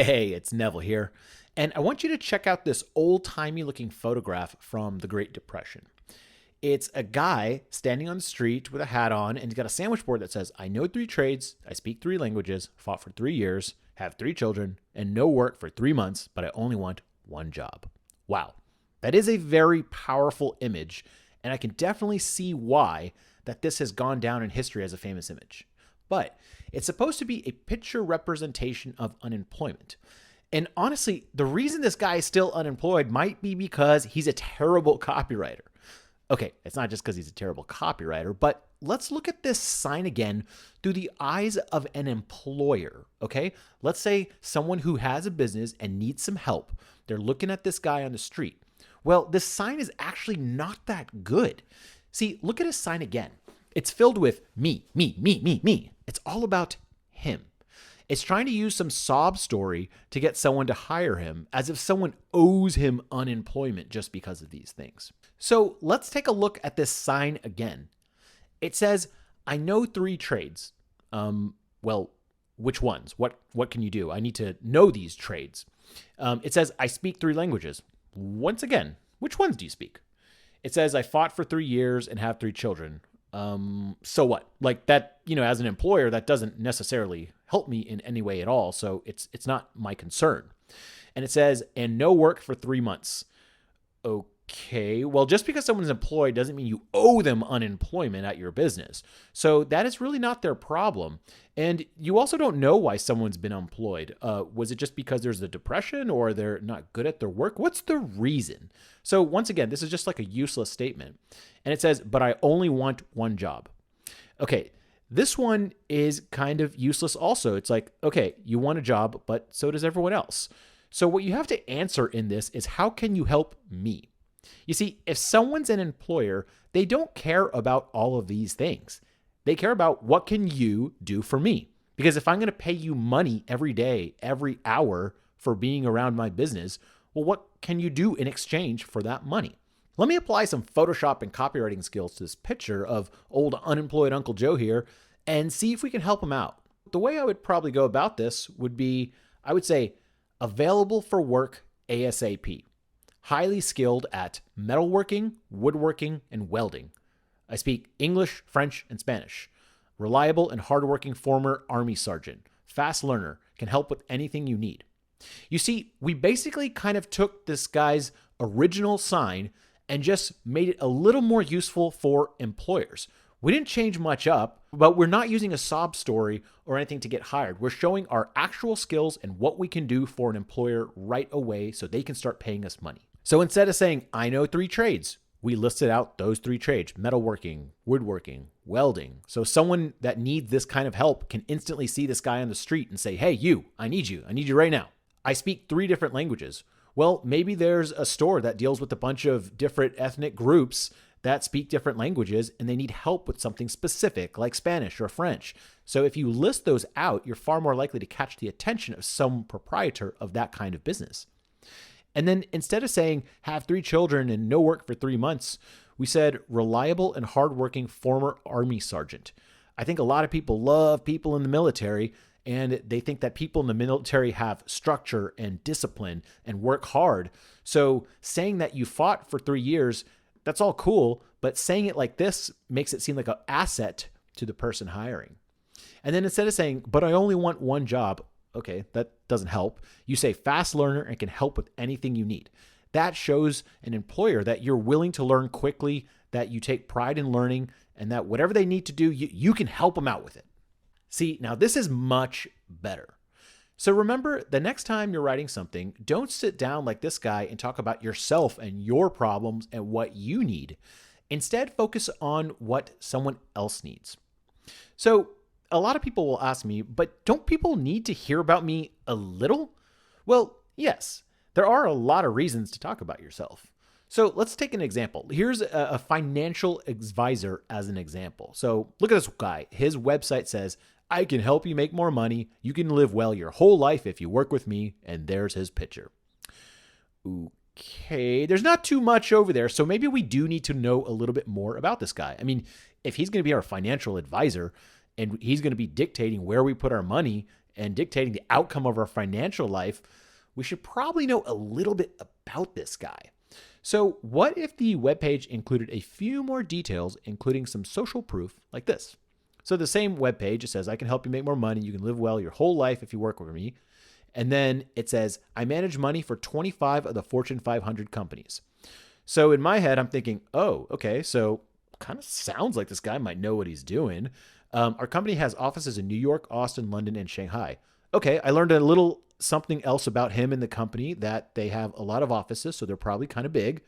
Hey, it's Neville here, and I want you to check out this old-timey looking photograph from the Great Depression. It's a guy standing on the street with a hat on, and he's got a sandwich board that says, I know three trades, I speak three languages, fought for 3 years, have 3 children, and no work for 3 months, but I only want one job. Wow, that is a very powerful image, and I can definitely see why that this has gone down in history as a famous image. But it's supposed to be a picture representation of unemployment. And honestly, the reason this guy is still unemployed might be because he's a terrible copywriter. Okay, it's not just because he's a terrible copywriter, but let's look at this sign again through the eyes of an employer, okay? Let's say someone who has a business and needs some help. They're looking at this guy on the street. Well, this sign is actually not that good. See, look at his sign again. It's filled with me, me, me, me, me. It's all about him. It's trying to use some sob story to get someone to hire him, as if someone owes him unemployment just because of these things. So let's take a look at this sign again. It says, I know 3 trades. Well, which ones? What can you do? I need to know these trades. It says, I speak 3 languages. Once again, which ones do you speak? It says, I fought for 3 years and have 3 children. So what? Like that, as an employer, that doesn't necessarily help me in any way at all. So it's not my concern. And it says, and no work for 3 months. Okay, well, just because someone's employed doesn't mean you owe them unemployment at your business. So that is really not their problem. And you also don't know why someone's been unemployed. Was it just because there's a depression or they're not good at their work? What's the reason? So once again, this is just like a useless statement. And it says, but I only want one job. Okay, this one is kind of useless also. It's like, okay, you want a job, but so does everyone else. So what you have to answer in this is, how can you help me? You see, if someone's an employer, they don't care about all of these things. They care about, what can you do for me? Because if I'm going to pay you money every day, every hour for being around my business, well, what can you do in exchange for that money? Let me apply some Photoshop and copywriting skills to this picture of old unemployed Uncle Joe here and see if we can help him out. The way I would probably go about this would be, I would say, available for work ASAP. Highly skilled at metalworking, woodworking, and welding. I speak English, French, and Spanish. Reliable and hardworking former Army sergeant. Fast learner, can help with anything you need. You see, we basically kind of took this guy's original sign and just made it a little more useful for employers. We didn't change much up, but we're not using a sob story or anything to get hired. We're showing our actual skills and what we can do for an employer right away so they can start paying us money. So instead of saying, I know 3 trades, we listed out those 3 trades: metalworking, woodworking, welding. So someone that needs this kind of help can instantly see this guy on the street and say, hey, you, I need you right now. I speak 3 different languages. Well, maybe there's a store that deals with a bunch of different ethnic groups that speak different languages and they need help with something specific like Spanish or French. So if you list those out, you're far more likely to catch the attention of some proprietor of that kind of business. And then instead of saying, have 3 children and no work for 3 months, we said, reliable and hardworking former Army sergeant. I think a lot of people love people in the military, and they think that people in the military have structure and discipline and work hard. So saying that you fought for 3 years, that's all cool, but saying it like this makes it seem like an asset to the person hiring. And then instead of saying, but I only want one job, okay, that doesn't help. You say fast learner and can help with anything you need. That shows an employer that you're willing to learn quickly, that you take pride in learning, and that whatever they need to do, you can help them out with it. See, now this is much better. So remember, the next time you're writing something, don't sit down like this guy and talk about yourself and your problems and what you need. Instead, focus on what someone else needs. So a lot of people will ask me, but don't people need to hear about me a little? Well, yes, there are a lot of reasons to talk about yourself. So let's take an example. Here's a financial advisor as an example. So look at this guy. His website says, I can help you make more money. You can live well your whole life if you work with me. And there's his picture. Okay, there's not too much over there. So maybe we do need to know a little bit more about this guy. I mean, if he's going to be our financial advisor and he's going to be dictating where we put our money and dictating the outcome of our financial life, we should probably know a little bit about this guy. So what if the webpage included a few more details, including some social proof like this? So the same webpage, it says, I can help you make more money. You can live well your whole life if you work with me. And then it says, I manage money for 25 of the Fortune 500 companies. So in my head, I'm thinking, oh, okay, so kind of sounds like this guy might know what he's doing. Our company has offices in New York, Austin, London, and Shanghai. Okay, I learned a little something else about him and the company, that they have a lot of offices, so they're probably kind of big.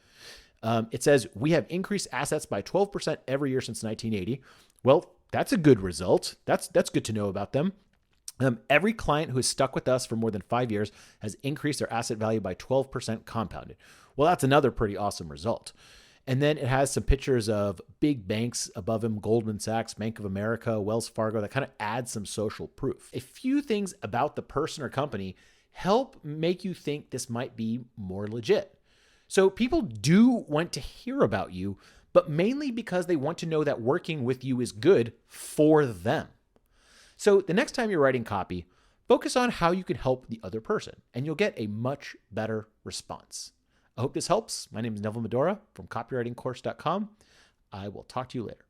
It says, we have increased assets by 12% every year since 1980. Well, that's a good result. That's good to know about them. Every client who has stuck with us for more than 5 years has increased their asset value by 12% compounded. Well, that's another pretty awesome result. And then it has some pictures of big banks above him, Goldman Sachs, Bank of America, Wells Fargo, that kind of adds some social proof. A few things about the person or company help make you think this might be more legit. So people do want to hear about you, but mainly because they want to know that working with you is good for them. So the next time you're writing copy, focus on how you can help the other person, and you'll get a much better response. I hope this helps. My name is Neville Medora from copywritingcourse.com. I will talk to you later.